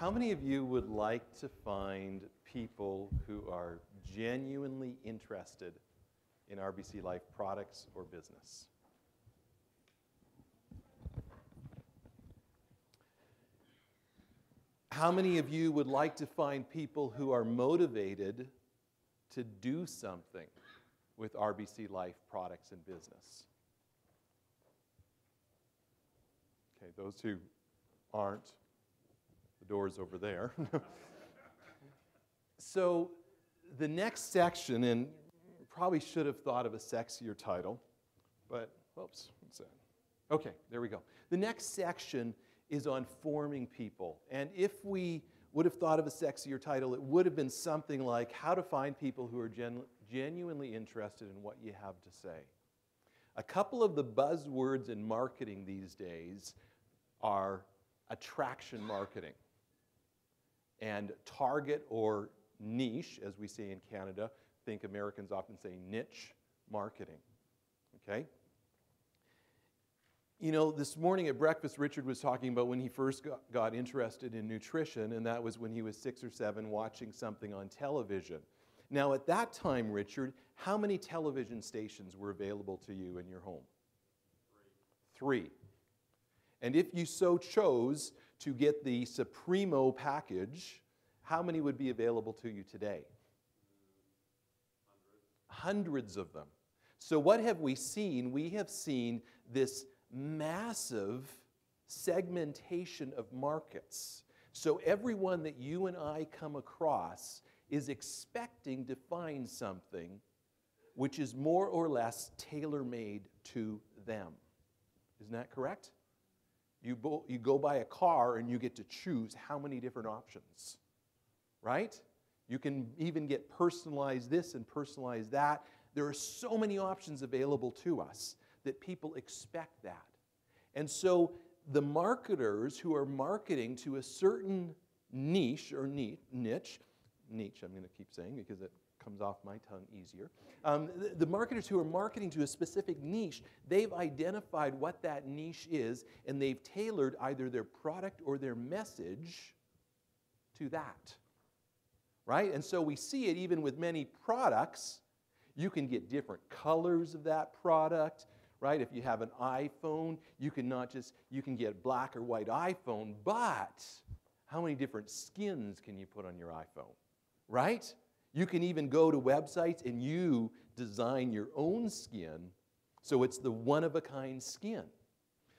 How many of you would like to find people who are genuinely interested in RBC Life products or business? How many of you would like to find people who are motivated to do something with RBC Life products and business? Okay, those who aren't, the door's over there. So the next section, and probably should have thought of a sexier title, but, whoops, what's that? Okay, there we go. The next section is on forming people. And if we would have thought of a sexier title, it would have been something like how to find people who are genuinely interested in what you have to say. A couple of the buzzwords in marketing these days are attraction marketing and target or niche, as we say in Canada. I think Americans often say niche marketing, okay? You know, this morning at breakfast, Richard was talking about when he first got interested in nutrition, and that was when he was 6 or 7 watching something on television. Now, at that time, Richard, how many television stations were available to you in your home? 3. And if you so chose to get the Supremo package, how many would be available to you today? Hundreds of them. So what have we seen? We have seen this massive segmentation of markets. So everyone that you and I come across is expecting to find something which is more or less tailor-made to them. Isn't that correct? You go buy a car and you get to choose how many different options, right? You can even get personalized this and personalized that. There are so many options available to us that people expect that. And so the marketers who are marketing to a certain niche or niche, I'm going to keep saying because it comes off my tongue easier. The marketers who are marketing to a specific niche, they've identified what that niche is, and they've tailored either their product or their message to that, right? And so we see it even with many products. You can get different colors of that product, right? If you have an iPhone, you can get black or white iPhone, but how many different skins can you put on your iPhone, right? You can even go to websites and you design your own skin, so it's the one-of-a-kind skin.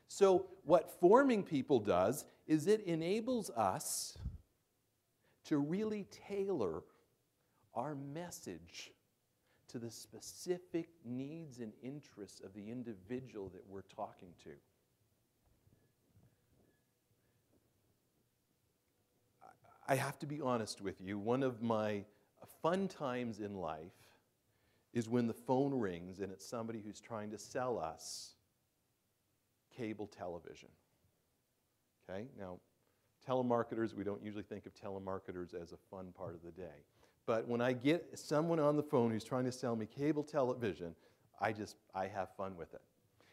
So what forming people does is it enables us to really tailor our message to the specific needs and interests of the individual that we're talking to. I have to be honest with you, one of my fun times in life is when the phone rings and it's somebody who's trying to sell us cable television. Okay? Now, telemarketers, we don't usually think of telemarketers as a fun part of the day. But when I get someone on the phone who's trying to sell me cable television, I have fun with it.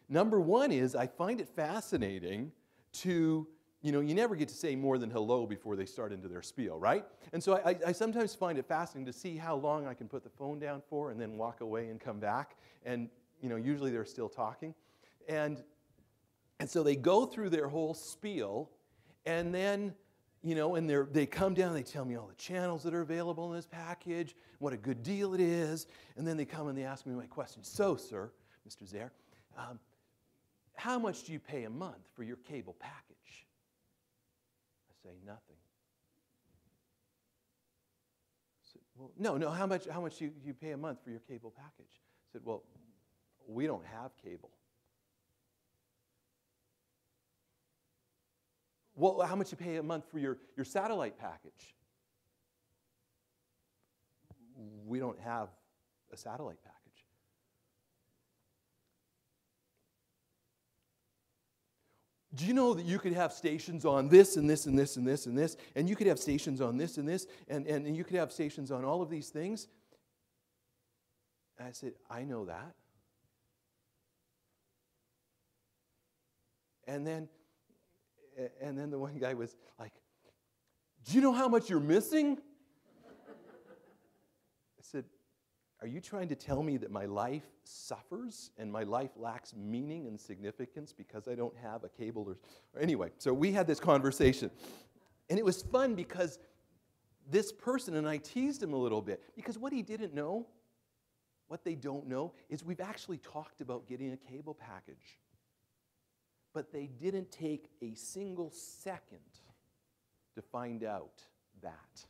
Number one is I find it fascinating to, you never get to say more than hello before they start into their spiel, right? And so I sometimes find it fascinating to see how long I can put the phone down for and then walk away and come back. And, usually they're still talking. And so they go through their whole spiel, and then and they come down and they tell me all the channels that are available in this package, what a good deal it is, and then they come and they ask me my question. So, sir, Mr. Zaire, how much do you pay a month for your cable package? I say, nothing. I said, well, no, how much do you pay a month for your cable package? I said, well, we don't have cable. Well, how much you pay a month for your satellite package? We don't have a satellite package. Do you know that you could have stations on this and this and this and this and this, and you could have stations on this and this, and you could have stations on all of these things? And I said, I know that. And then the one guy was like, do you know how much you're missing? I said, are you trying to tell me that my life suffers and my life lacks meaning and significance because I don't have a cable or anyway, so we had this conversation. And it was fun because this person, and I teased him a little bit, because what he didn't know, what they don't know, is we've actually talked about getting a cable package. But they didn't take a single second to find out that.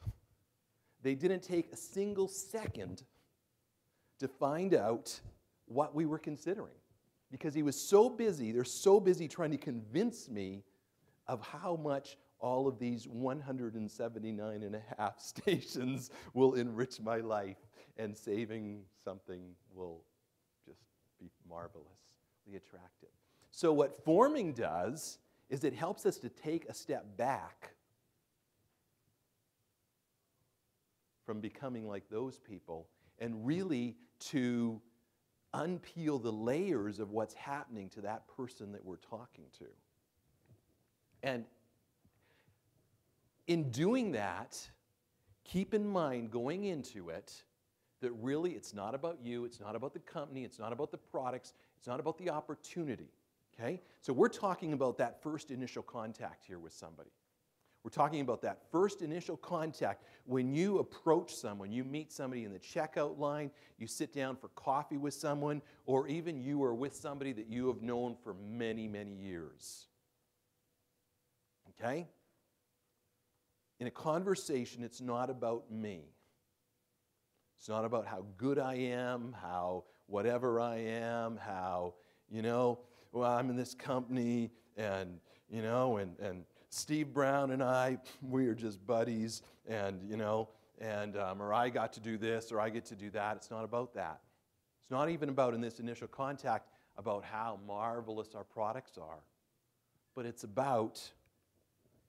They didn't take a single second to find out what we were considering. Because he was so busy, they're so busy trying to convince me of how much all of these 179 and a half stations will enrich my life, and saving something will just be marvelously attractive. So what forming does is it helps us to take a step back from becoming like those people and really to unpeel the layers of what's happening to that person that we're talking to. And in doing that, keep in mind going into it that really it's not about you, it's not about the company, it's not about the products, it's not about the opportunity, okay? So we're talking about that first initial contact here with somebody. We're talking about that first initial contact when you approach someone, you meet somebody in the checkout line, you sit down for coffee with someone, or even you are with somebody that you have known for many, many years. Okay? In a conversation, it's not about me. It's not about how good I am, how whatever I am, how, well, I'm in this company, and, and Steve Brown and I, we are just buddies, and, or I got to do this, or I get to do that. It's not about that. It's not even about, in this initial contact, about how marvelous our products are, but it's about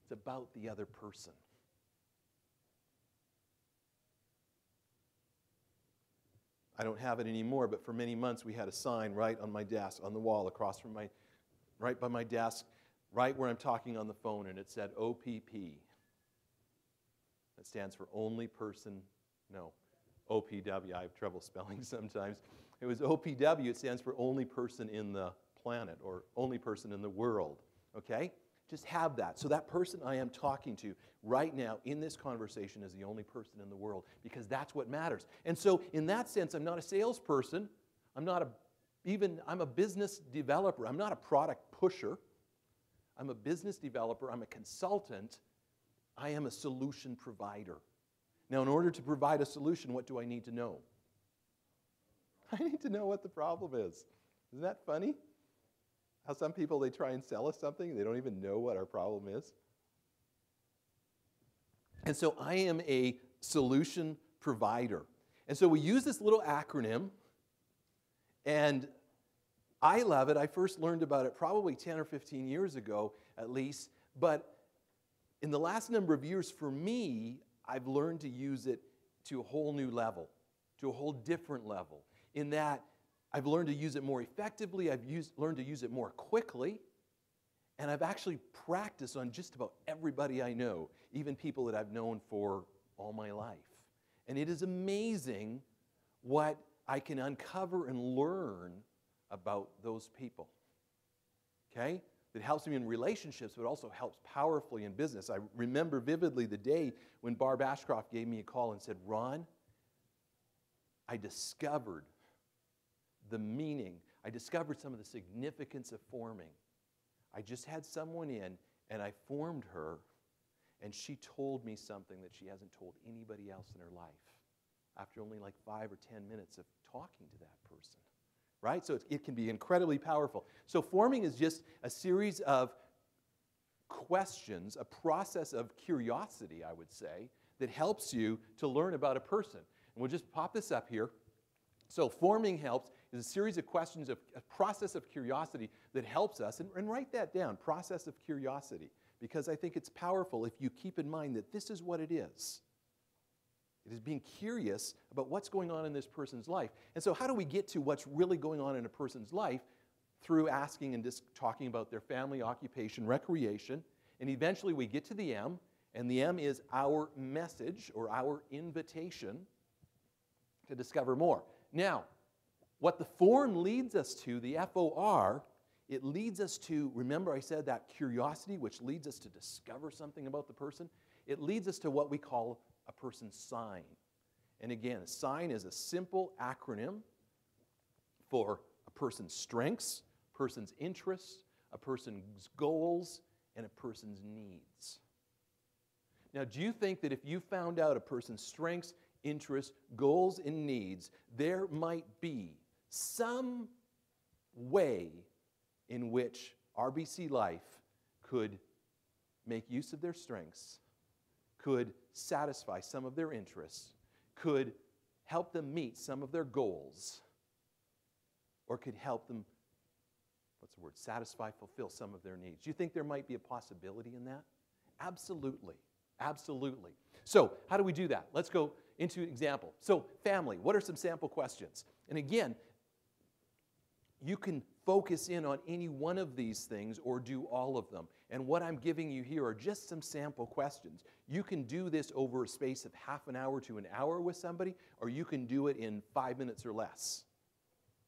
the other person. I don't have it anymore, but for many months we had a sign right on my desk, on the wall, across from right by my desk, right where I'm talking on the phone, and it said OPP. That stands for only person, no, OPW. I have trouble spelling sometimes. It was OPW. It stands for only person in the planet, or only person in the world, okay? Just have that. So that person I am talking to right now in this conversation is the only person in the world, because that's what matters. And so in that sense, I'm not a salesperson. I'm a business developer. I'm not a product pusher. I'm a business developer. I'm a consultant. I am a solution provider. Now, in order to provide a solution, what do I need to know? I need to know what the problem is. Isn't that funny? How some people, they try and sell us something, and they don't even know what our problem is. And so I am a solution provider. And so we use this little acronym, and I love it. I first learned about it probably 10 or 15 years ago, at least. But in the last number of years, for me, I've learned to use it to a whole new level, to a whole different level, in that I've learned to use it more effectively, learned to use it more quickly, and I've actually practiced on just about everybody I know, even people that I've known for all my life. And it is amazing what I can uncover and learn about those people, okay? It helps me in relationships, but also helps powerfully in business. I remember vividly the day when Barb Ashcroft gave me a call and said, Ron, I discovered the meaning. I discovered some of the significance of forming. I just had someone in, and I formed her, and she told me something that she hasn't told anybody else in her life after only like 5 or 10 minutes of talking to that person, right? So it can be incredibly powerful. So forming is just a series of questions, a process of curiosity, I would say, that helps you to learn about a person. And we'll just pop this up here. So forming helps is a series of questions, a process of curiosity that helps us, and write that down, process of curiosity, because I think it's powerful if you keep in mind that this is what it is. It is being curious about what's going on in this person's life. And so how do we get to what's really going on in a person's life? Through asking and just talking about their family, occupation, recreation, and eventually we get to the M, And the M is our message or our invitation to discover more. Now, what the form leads us to, the FOR, it leads us to, remember I said that curiosity, which leads us to discover something about the person. It leads us to what we call a person's sign. And again, a sign is a simple acronym for a person's strengths, person's interests, a person's goals, and a person's needs. Now, do you think that if you found out a person's strengths, interests, goals, and needs, there might be some way in which RBC Life could make use of their strengths, could satisfy some of their interests, could help them meet some of their goals, or could help them, satisfy, fulfill some of their needs? Do you think there might be a possibility in that? Absolutely. Absolutely. So, how do we do that? Let's go into an example. So, family, what are some sample questions? And again, you can focus in on any one of these things or do all of them. And what I'm giving you here are just some sample questions. You can do this over a space of half an hour to an hour with somebody, or you can do it in 5 minutes or less.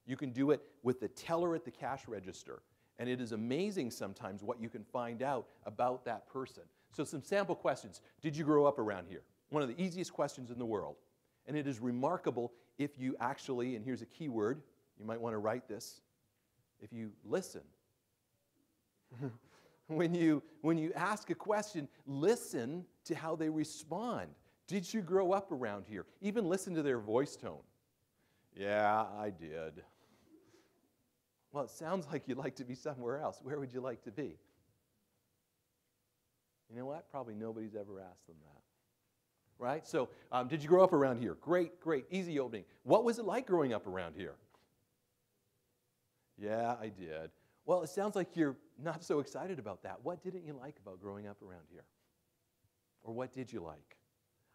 You can do it with the teller at the cash register. And it is amazing sometimes what you can find out about that person. So some sample questions. Did you grow up around here? One of the easiest questions in the world. And it is remarkable if you actually, and here's a key word, you might want to write this, if you listen. When you ask a question, listen to how they respond. Did you grow up around here? Even listen to their voice tone. Yeah, I did. Well, it sounds like you'd like to be somewhere else. Where would you like to be? You know what? Probably nobody's ever asked them that. Right? So, did you grow up around here? Great, great. Easy opening. What was it like growing up around here? Yeah, I did. Well, it sounds like you're not so excited about that. What didn't you like about growing up around here? Or what did you like?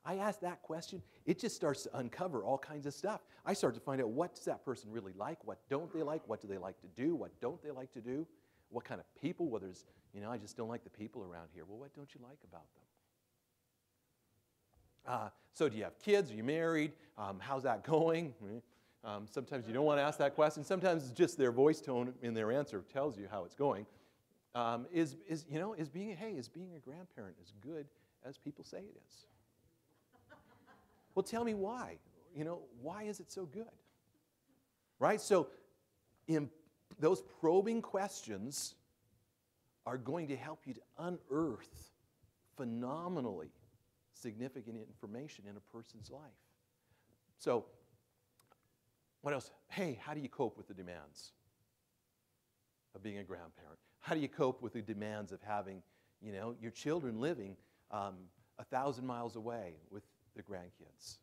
I ask that question, it just starts to uncover all kinds of stuff. I start to find out, what does that person really like? What don't they like? What do they like to do? What don't they like to do? What kind of people? Well, there's, I just don't like the people around here. Well, what don't you like about them? So do you have kids? Are you married? How's that going? Sometimes you don't want to ask that question. Sometimes it's just their voice tone in their answer tells you how it's going. Is being a grandparent as good as people say it is? Well, tell me why. Why is it so good? Right? So those probing questions are going to help you to unearth phenomenally significant information in a person's life. So, what else? Hey, how do you cope with the demands of being a grandparent? How do you cope with the demands of having, your children living 1,000 miles away with the grandkids?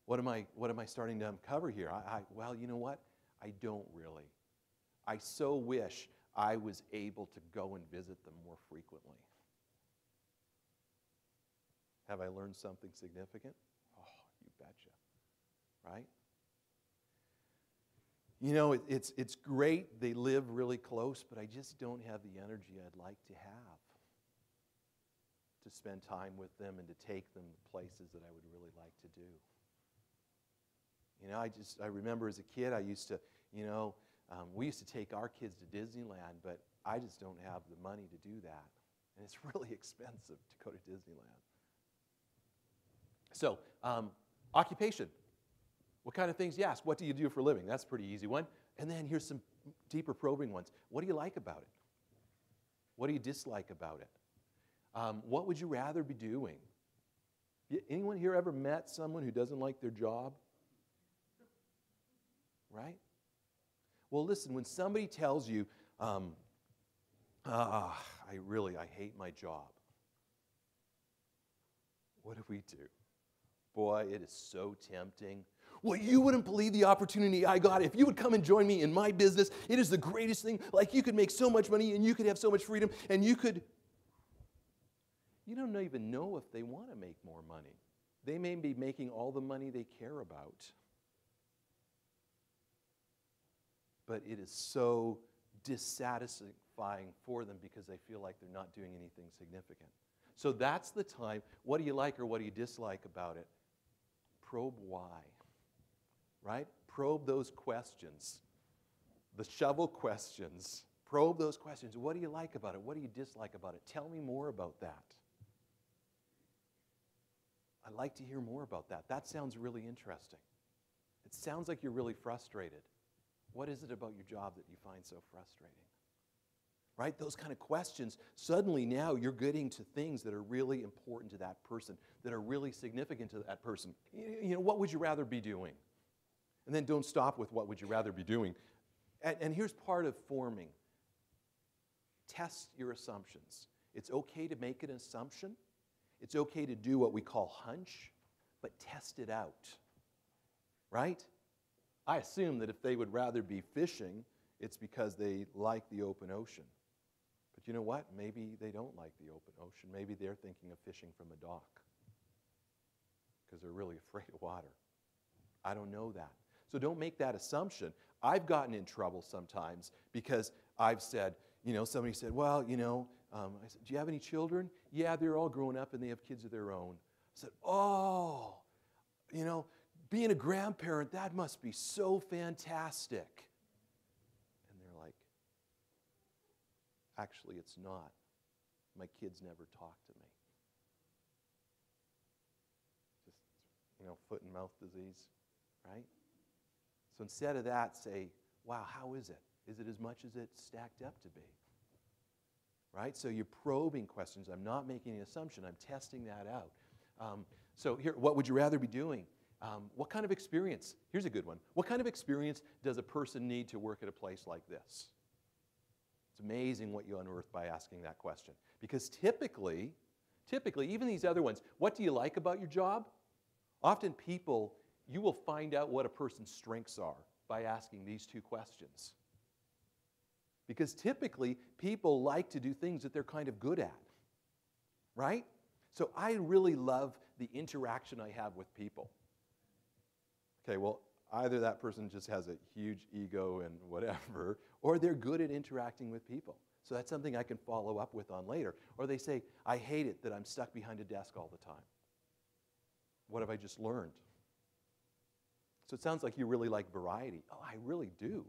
What am I starting to uncover here? Well, you know what? I don't really. I so wish I was able to go and visit them more frequently. Have I learned something significant? Oh, you betcha. Right? It's great they live really close, but I just don't have the energy I'd like to have to spend time with them and to take them to places that I would really like to do. I remember as a kid, I used to, we used to take our kids to Disneyland, but I just don't have the money to do that. And it's really expensive to go to Disneyland. So, occupation. What kind of things? Yes, what do you do for a living? That's a pretty easy one. And then here's some deeper probing ones. What do you like about it? What do you dislike about it? What would you rather be doing? Anyone here ever met someone who doesn't like their job? Right? Well, listen, when somebody tells you, I hate my job. What do? Boy, it is so tempting. Well, you wouldn't believe the opportunity I got. If you would come and join me in my business, it is the greatest thing. Like, you could make so much money, and you could have so much freedom, and you could... You don't even know if they want to make more money. They may be making all the money they care about. But it is so dissatisfying for them because they feel like they're not doing anything significant. So that's the time. What do you like or what do you dislike about it? Probe why, right? Probe those questions, the shovel questions. Probe those questions. What do you like about it? What do you dislike about it? Tell me more about that. I'd like to hear more about that. That sounds really interesting. It sounds like you're really frustrated. What is it about your job that you find so frustrating? Right? Those kind of questions, suddenly now you're getting to things that are really important to that person, that are really significant to that person. You know, what would you rather be doing? And then don't stop with what would you rather be doing. And here's part of forming. Test your assumptions. It's okay to make an assumption. It's okay to do what we call hunch, but test it out. Right? I assume that if they would rather be fishing, it's because they like the open ocean. But you know what? Maybe they don't like the open ocean. Maybe they're thinking of fishing from a dock because they're really afraid of water. I don't know that. So don't make that assumption. I've gotten in trouble sometimes because I've said, you know, somebody said, well, you know, I said, do you have any children? Yeah, they're all grown up and they have kids of their own. I said, oh, you know, being a grandparent, that must be so fantastic. And they're like, actually, it's not. My kids never talk to me. Just, you know, foot and mouth disease, right? So instead of that, say, wow, how is it? Is it as much as it's stacked up to be? Right? So you're probing questions. I'm not making an assumption. I'm testing that out. So here, what would you rather be doing? What kind of experience? Here's a good one. What kind of experience does a person need to work at a place like this? It's amazing what you unearth by asking that question. Because typically, even these other ones, what do you like about your job? Often people, you will find out what a person's strengths are by asking these two questions. Because typically, people like to do things that they're kind of good at, right? So I really love the interaction I have with people. Okay, well, either that person just has a huge ego and whatever, or they're good at interacting with people. So that's something I can follow up with on later. Or they say, I hate it that I'm stuck behind a desk all the time. What have I just learned? So it sounds like you really like variety. Oh, I really do.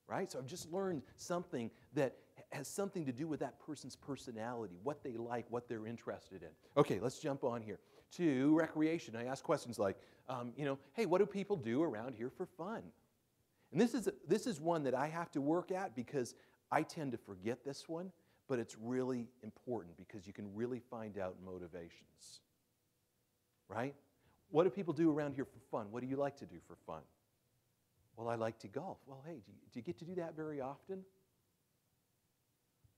Right? So I've just learned something that has something to do with that person's personality, what they like, what they're interested in. Okay, let's jump on here to recreation. I ask questions like, hey, what do people do around here for fun? And this is one that I have to work at because I tend to forget this one, but it's really important because you can really find out motivations. Right? What do people do around here for fun? What do you like to do for fun? Well, I like to golf. Well, hey, do you get to do that very often?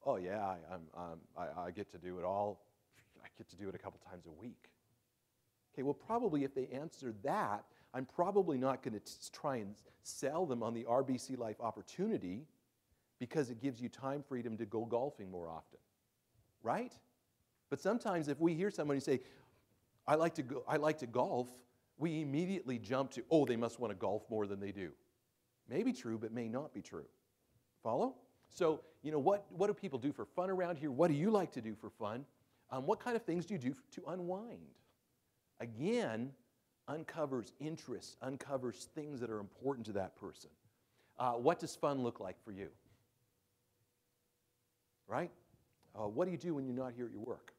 Oh, yeah, I get to do it all. I get to do it a couple times a week. Okay, well, probably if they answer that, I'm probably not going to try and sell them on the RBC Life opportunity because it gives you time freedom to go golfing more often, right? But sometimes if we hear somebody say, I like to golf, we immediately jump to, oh, they must want to golf more than they do. May be true, but may not be true. Follow? So, you know, what do people do for fun around here? What do you like to do for fun? What kind of things do you do to unwind? Again, uncovers interests, uncovers things that are important to that person. What does fun look like for you? Right? What do you do when you're not here at your work?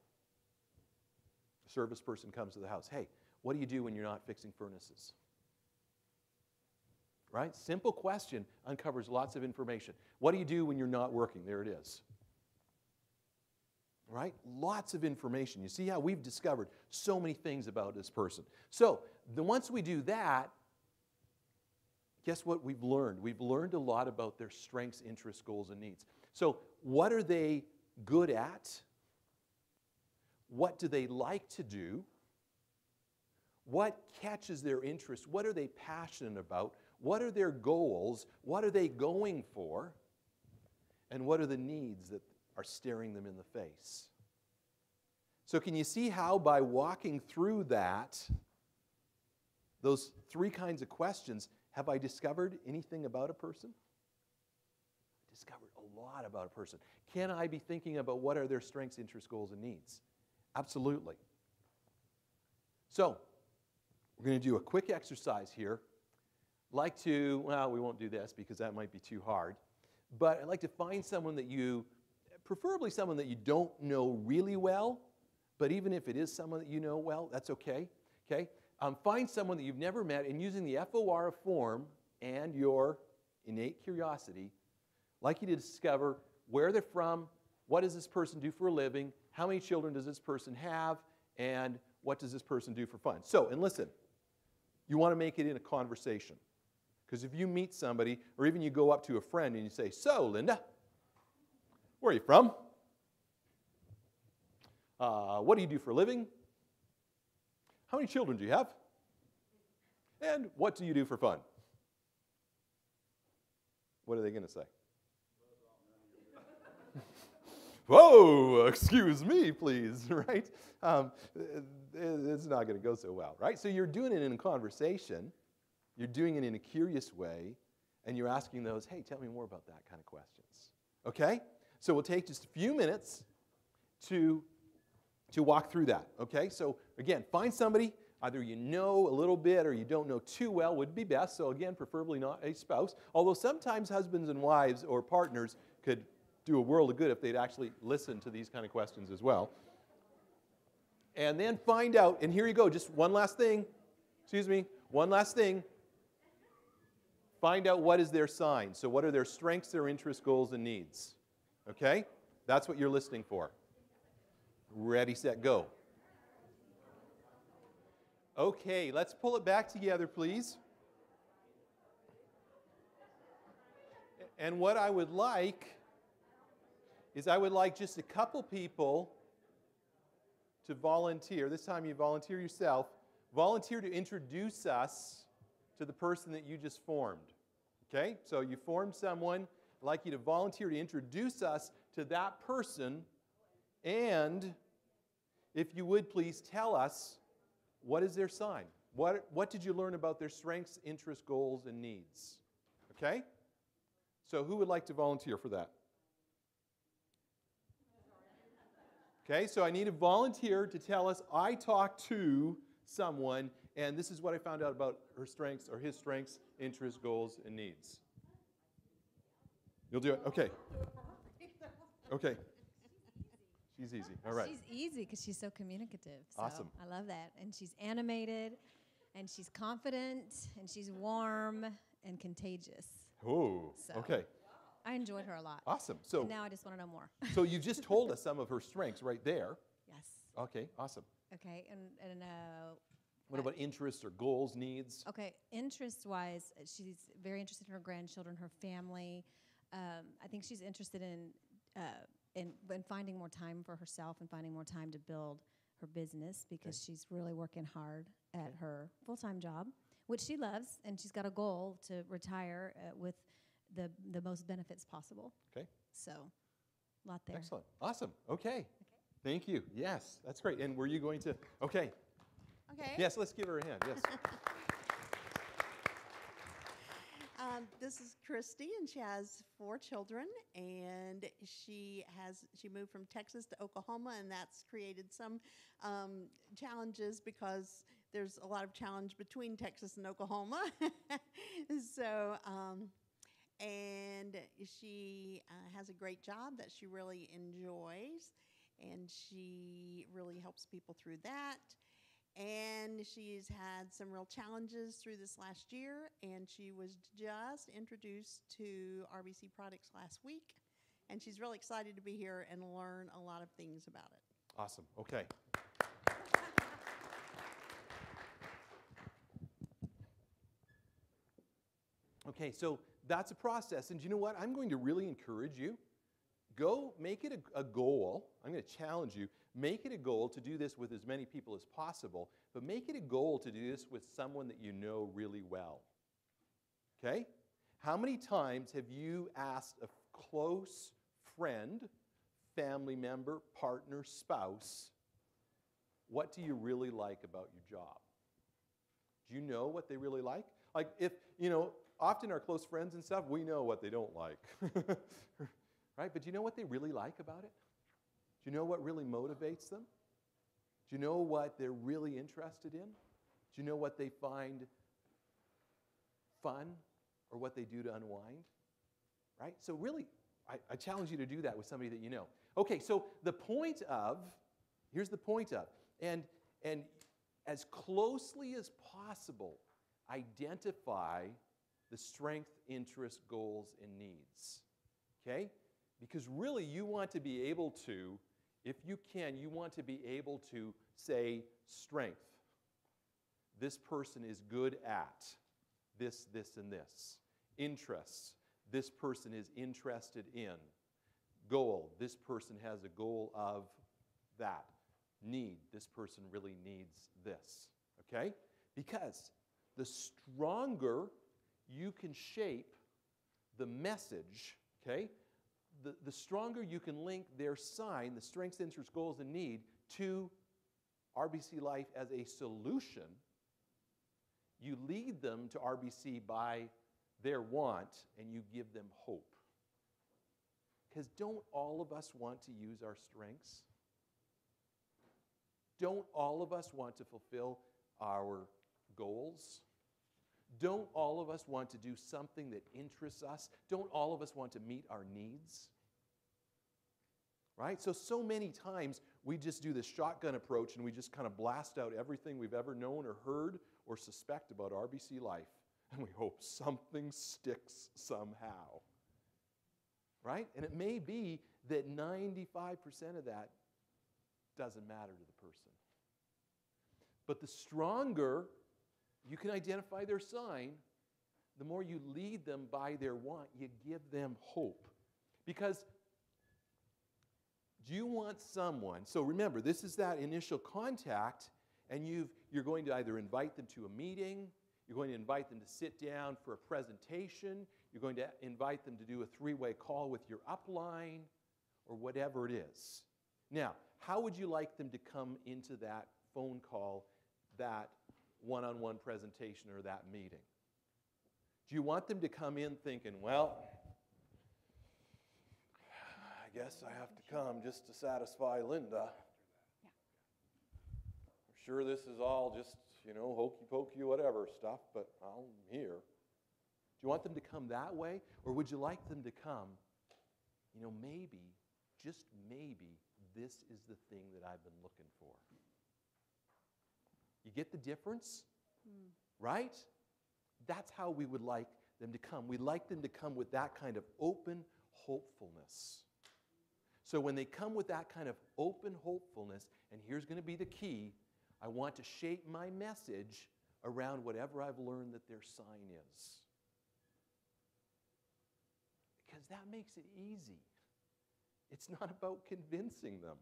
A service person comes to the house. Hey, what do you do when you're not fixing furnaces? Right? Simple question uncovers lots of information. What do you do when you're not working? There it is. Right? Lots of information. You see how we've discovered so many things about this person. So, once we do that, guess what we've learned? We've learned a lot about their strengths, interests, goals, and needs. So, what are they good at? What do they like to do? What catches their interest? What are they passionate about? What are their goals? What are they going for? And what are the needs that are staring them in the face? So can you see how by walking through that, those three kinds of questions, have I discovered anything about a person? discovered a lot about a person. Can I be thinking about what are their strengths, interests, goals, and needs? Absolutely. So, we're going to do a quick exercise here. Like to, well, we won't do this because that might be too hard, but I'd like to find someone that you, preferably someone that you don't know really well, but even if it is someone that you know well, that's okay. Okay? Find someone that you've never met, and using the FOR form and your innate curiosity, like you to discover where they're from, what does this person do for a living, how many children does this person have, and what does this person do for fun. So, and listen, you want to make it in a conversation. Because if you meet somebody, or even you go up to a friend and you say, so, Linda, where are you from? What do you do for a living? How many children do you have? And what do you do for fun? What are they going to say? Whoa, excuse me, please, right? It's not going to go so well, right? So you're doing it in a conversation. You're doing it in a curious way, and you're asking those, hey, tell me more about that kind of questions. Okay? So we'll take just a few minutes to walk through that. Okay? So again, find somebody, either you know a little bit or you don't know too well would be best. So again, preferably not a spouse. Although sometimes husbands and wives or partners could do a world of good if they'd actually listen to these kind of questions as well. And then find out, and here you go, just one last thing. Excuse me, one last thing. Find out what is their sign. So what are their strengths, their interests, goals, and needs? Okay? That's what you're listening for. Ready, set, go. Okay, let's pull it back together, please. And what I would like is I would like just a couple people to volunteer. This time you volunteer yourself. Volunteer to introduce us to the person that you just formed. Okay? So you formed someone. I'd like you to volunteer to introduce us to that person. And if you would please tell us, what is their sign? What did you learn about their strengths, interests, goals, and needs? Okay? So who would like to volunteer for that? Okay, so I need a volunteer to tell us, I talked to someone, and this is what I found out about her strengths, or his strengths, interests, goals, and needs. You'll do it? Okay. Okay. She's easy. All right. She's easy because she's so communicative. So awesome. I love that. And she's animated, and she's confident, and she's warm and contagious. Oh, so okay. I enjoyed her a lot. Awesome. So and now I just want to know more. So you just told us some of her strengths right there. Yes. Okay, awesome. Okay, and what about interests or goals, needs? Okay, interest-wise, she's very interested in her grandchildren, her family. I think she's interested in finding more time for herself and finding more time to build her business because she's really working hard at her full-time job, which she loves, and she's got a goal to retire with the most benefits possible. Okay. So, a lot there. Excellent. Awesome. Okay. Thank you. Yes, that's great. And were you going to? Okay. Okay. Yes, let's give her a hand. Yes. This is Christy, and she has 4 children, and she moved from Texas to Oklahoma, and that's created some challenges because there's a lot of challenge between Texas and Oklahoma. So, and she has a great job that she really enjoys, and she really helps people through that. And she's had some real challenges through this last year, and she was just introduced to RBC products last week, and she's really excited to be here and learn a lot of things about it. Awesome. Okay. Okay, so that's a process, and you know what? I'm going to really encourage you. Go make it a goal. I'm going to challenge you. Make it a goal to do this with as many people as possible, but make it a goal to do this with someone that you know really well. Okay? How many times have you asked a close friend, family member, partner, spouse, what do you really like about your job? Do you know what they really like? Like if, often our close friends and stuff, we know what they don't like. Right? But do you know what they really like about it? Do you know what really motivates them? Do you know what they're really interested in? Do you know what they find fun or what they do to unwind? Right? So really, I challenge you to do that with somebody that you know. Okay, so here's the point of, and as closely as possible, identify the strength, interests, goals, and needs. Okay? Because really, you want to be able to, if you can, you want to be able to say strength. This person is good at this, this, and this. Interests. This person is interested in. Goal. This person has a goal of that. Need. This person really needs this. Okay? Because the stronger you can shape the message, okay, the stronger you can link their sign, the strengths, interests, goals, and need, to RBC Life as a solution, you lead them to RBC by their want, and you give them hope. Because don't all of us want to use our strengths? Don't all of us want to fulfill our goals? Don't all of us want to do something that interests us? Don't all of us want to meet our needs? Right? So many times we just do this shotgun approach and we just kind of blast out everything we've ever known or heard or suspect about RBC Life, and we hope something sticks somehow. Right? And it may be that 95% of that doesn't matter to the person. But the stronger you can identify their sign, the more you lead them by their want, you give them hope. Because do you want someone, so remember, this is that initial contact, and you're going to either invite them to a meeting, you're going to invite them to sit down for a presentation, you're going to invite them to do a three-way call with your upline, or whatever it is. Now, how would you like them to come into that phone call, that one-on-one presentation, or that meeting? Do you want them to come in thinking, well, I guess I have to come just to satisfy Linda. Yeah. I'm sure this is all just, hokey-pokey whatever stuff, but I'm here. Do you want them to come that way? Or would you like them to come, maybe, just maybe, this is the thing that I've been looking for? You get the difference? Right? That's how we would like them to come. We'd like them to come with that kind of open hopefulness. So when they come with that kind of open hopefulness, and here's going to be the key, I want to shape my message around whatever I've learned that their sign is. Because that makes it easy. It's not about convincing them.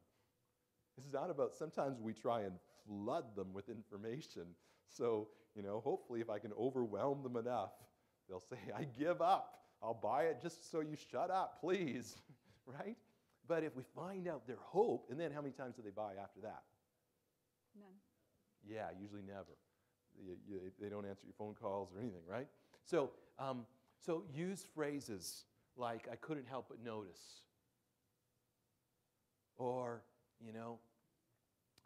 It's not about, sometimes we try and flood them with information. So, hopefully if I can overwhelm them enough, they'll say, I give up. I'll buy it just so you shut up, please. Right? But if we find out their hope, and then how many times do they buy after that? None. Yeah, usually never. They don't answer your phone calls or anything, right? So use phrases like, I couldn't help but notice. Or,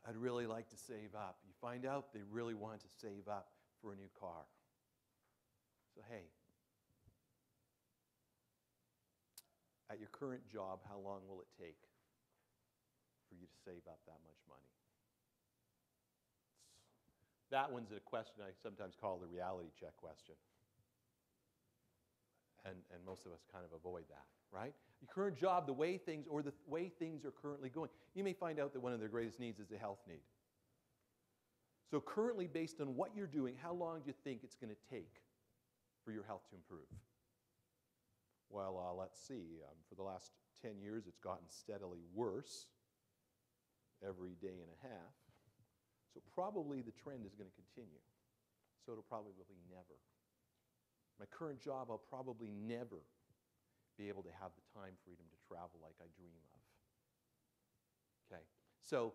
I'd really like to save up. You find out they really want to save up for a new car. So, hey, at your current job, how long will it take for you to save up that much money? That one's a question I sometimes call the reality check question. And most of us kind of avoid that, right? Your current job, the way things are currently going. You may find out that one of their greatest needs is a health need. So currently, based on what you're doing, how long do you think it's going to take for your health to improve? Well, let's see. For the last 10 years, it's gotten steadily worse every day and a half. So probably the trend is going to continue. So it'll probably never. My current job, I'll probably never be able to have the time freedom to travel like I dream of. Okay, so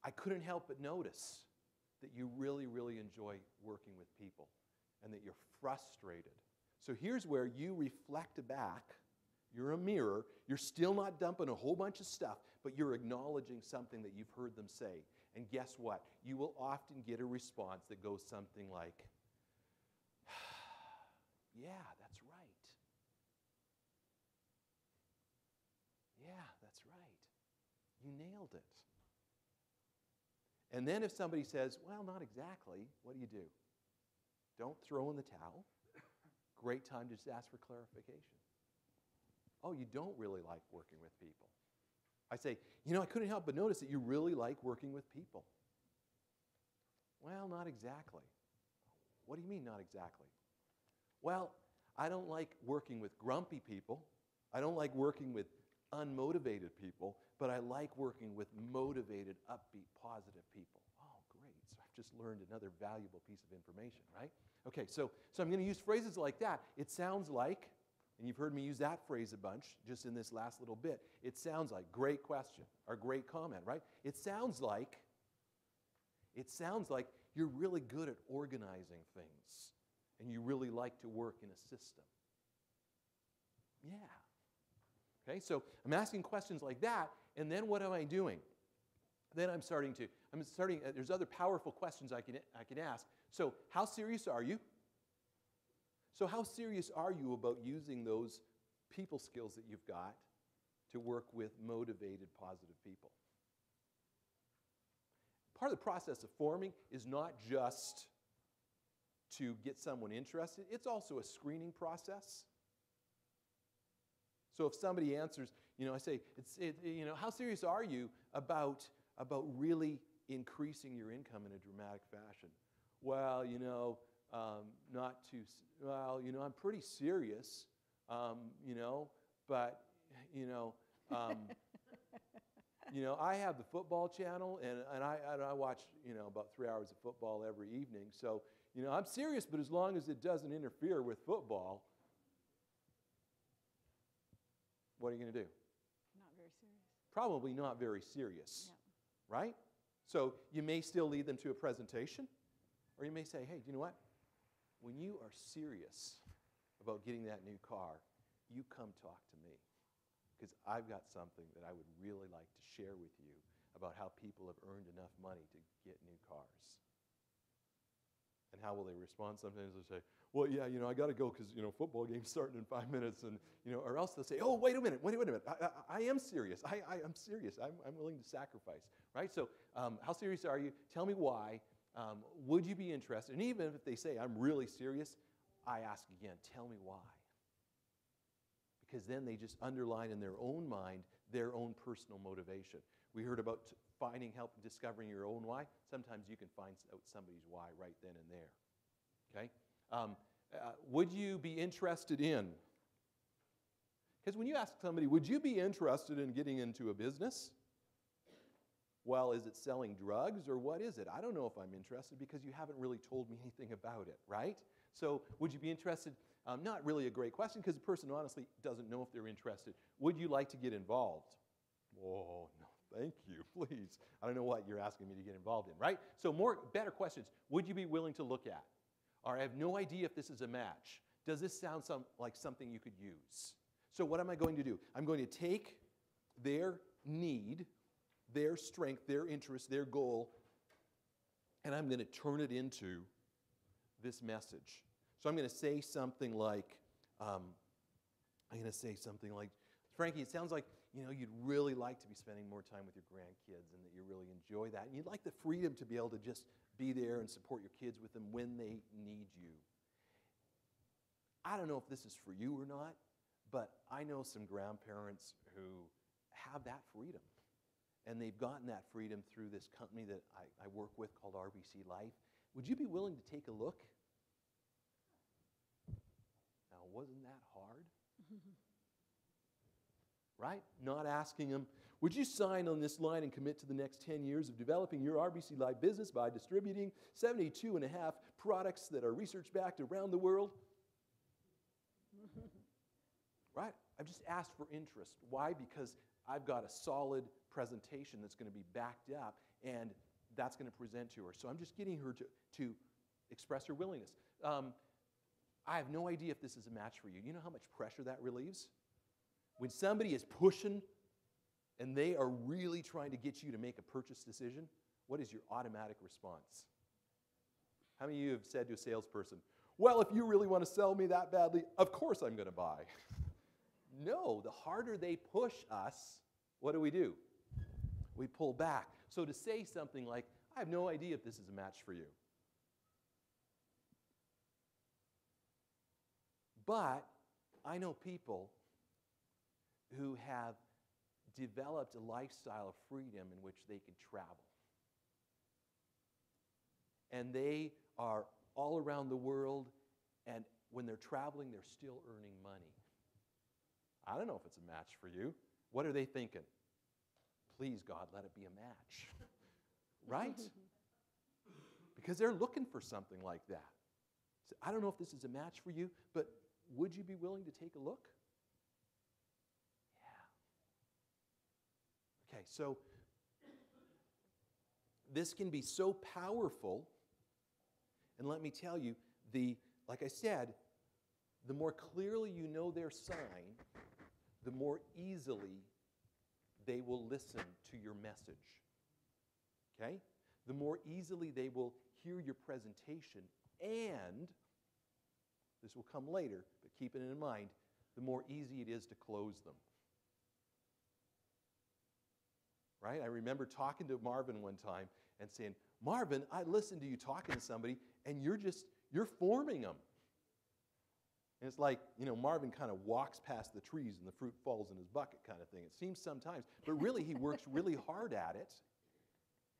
I couldn't help but notice that you really, really enjoy working with people and that you're frustrated So here's where you reflect back. You're a mirror. You're still not dumping a whole bunch of stuff, but you're acknowledging something that you've heard them say. And guess what? You will often get a response that goes something like, yeah, that's right. Yeah, that's right. You nailed it. And then if somebody says, well, not exactly, what do? Don't throw in the towel. Great time to just ask for clarification. Oh, you don't really like working with people. I say, I couldn't help but notice that you really like working with people. Well, not exactly. What do you mean, not exactly? Well, I don't like working with grumpy people. I don't like working with unmotivated people, but I like working with motivated, upbeat, positive people. Oh, great. So I've just learned another valuable piece of information, right? Okay, so I'm going to use phrases like that. It sounds like, and you've heard me use that phrase a bunch just in this last little bit. It sounds like, great question, or great comment, right? It sounds like you're really good at organizing things, and you really like to work in a system. Yeah. Okay, so I'm asking questions like that, and then what am I doing? Then there's other powerful questions I can ask. So how serious are you? So how serious are you about using those people skills that you've got to work with motivated, positive people? Part of the process of forming is not just to get someone interested, it's also a screening process. So if somebody answers, I say, how serious are you about really increasing your income in a dramatic fashion? Well, not too, well, I'm pretty serious, but, I have the football channel, and I watch, about 3 hours of football every evening. So, I'm serious, but as long as it doesn't interfere with football, what are you going to do? Not very serious. Probably not very serious, Yeah. right? So you may still lead them to a presentation, or you may say, hey, you know what? When you are serious about getting that new car, you come talk to me, because I've got something that I would really like to share with you about how people have earned enough money to get new cars. And how will they respond? Sometimes they'll say, well, yeah, I got to go because, football game's starting in 5 minutes. And, or else they'll say, oh, wait a minute. I am serious. I'm serious. I'm willing to sacrifice, right? So how serious are you? Tell me why. Would you be interested? And even if they say, I'm really serious, I ask again, tell me why. Because then they just underline in their own mind their own personal motivation. We heard about finding help in discovering your own why. Sometimes you can find out somebody's why right then and there. Okay? Would you be interested in? Because when you ask somebody, would you be interested in getting into a business? Well, is it selling drugs or what is it? I don't know if I'm interested because you haven't really told me anything about it, right? So would you be interested? Not really a great question because the person honestly doesn't know if they're interested. Would you like to get involved? Oh, no, thank you, please. I don't know what you're asking me to get involved in, right? So better questions. Would you be willing to look at? Or I have no idea if this is a match. Does this sound like something you could use? So what am I going to do? I'm going to take their need, their strength, their interest, their goal, and I'm going to turn it into this message. So I'm going to say something like, Frankie, it sounds like, you'd really like to be spending more time with your grandkids and that you really enjoy that. And you'd like the freedom to be able to just be there and support your kids with them when they need you. I don't know if this is for you or not, but I know some grandparents who have that freedom. And they've gotten that freedom through this company that I work with called RBC Life. Would you be willing to take a look? Now, wasn't that hard? Right? Not asking them, would you sign on this line and commit to the next 10 years of developing your RBC Life business by distributing 72.5 products that are research-backed around the world? Right? I've just asked for interest. Why? Because I've got a solid presentation that's going to be backed up, and that's going to present to her. So I'm just getting her to express her willingness. I have no idea if this is a match for you. You know how much pressure that relieves? When somebody is pushing and they are really trying to get you to make a purchase decision, what is your automatic response? How many of you have said to a salesperson, well, if you really want to sell me that badly, of course I'm going to buy. No, the harder they push us, what do? We pull back. So to say something like, I have no idea if this is a match for you. But I know people who have developed a lifestyle of freedom in which they can travel. And they are all around the world, and when they're traveling, they're still earning money. I don't know if it's a match for you. What are they thinking? Please, God, let it be a match. Right? Because they're looking for something like that. So I don't know if this is a match for you, but would you be willing to take a look? Yeah. Okay, so this can be so powerful. And let me tell you, like I said, the more clearly you know their sign, the more easily they will listen to your message. Okay? The more easily they will hear your presentation, and this will come later, but keep it in mind, the more easy it is to close them. Right? I remember talking to Marvin one time and saying, Marvin, I listened to you talking to somebody, and you're forming them. And it's like, Marvin kind of walks past the trees and the fruit falls in his bucket kind of thing. It seems sometimes, but really he works really hard at it.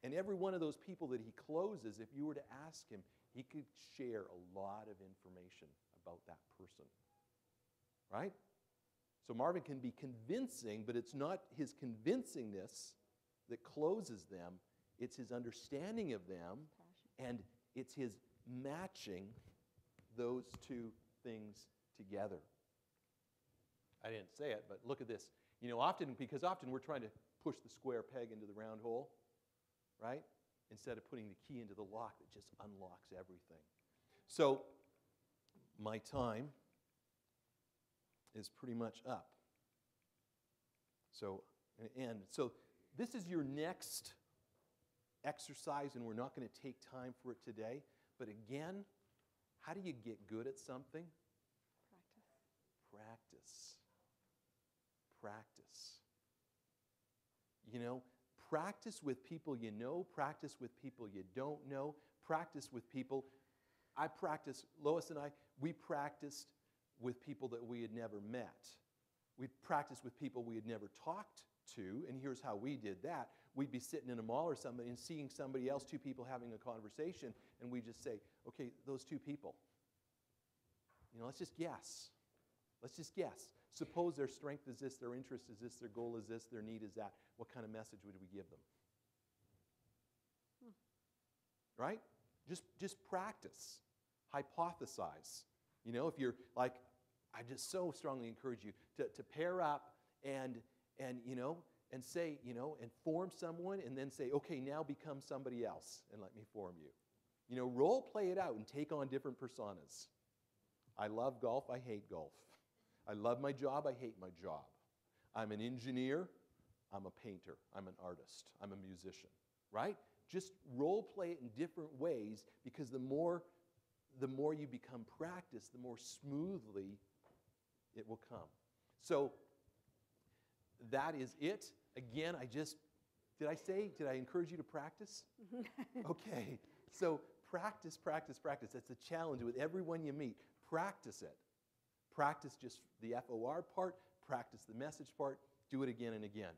And every one of those people that he closes, if you were to ask him, he could share a lot of information about that person. Right? So Marvin can be convincing, but it's not his convincingness that closes them. It's his understanding of them, and it's his matching those two things together. I didn't say it, but look at this. Because often we're trying to push the square peg into the round hole, right? Instead of putting the key into the lock that just unlocks everything. So my time is pretty much up. So, and so this is your next exercise, and we're not going to take time for it today. But again, how do you get good at something? Practice. Practice with people you know, practice with people you don't know, practice with people. Lois and I, we practiced with people that we had never met. We practiced with people we had never talked to, and here's how we did that. We'd be sitting in a mall or something and seeing somebody else, two people having a conversation, and we just say, okay, those two people, let's just guess. Let's just guess. Suppose their strength is this, their interest is this, their goal is this, their need is that. What kind of message would we give them? Right? Just practice. Hypothesize. If you're like, I just so strongly encourage you to pair up and say, and form someone, and then say, okay, now become somebody else and let me form you. Role play it out and take on different personas. I love golf, I hate golf. I love my job, I hate my job. I'm an engineer, I'm a painter, I'm an artist, I'm a musician, right? Just role play it in different ways, because the more you become practiced, the more smoothly it will come. So that is it. Again, did I encourage you to practice? Okay, so practice. That's a challenge with everyone you meet. Practice it. Practice just the FOR part, practice the message part, do it again and again.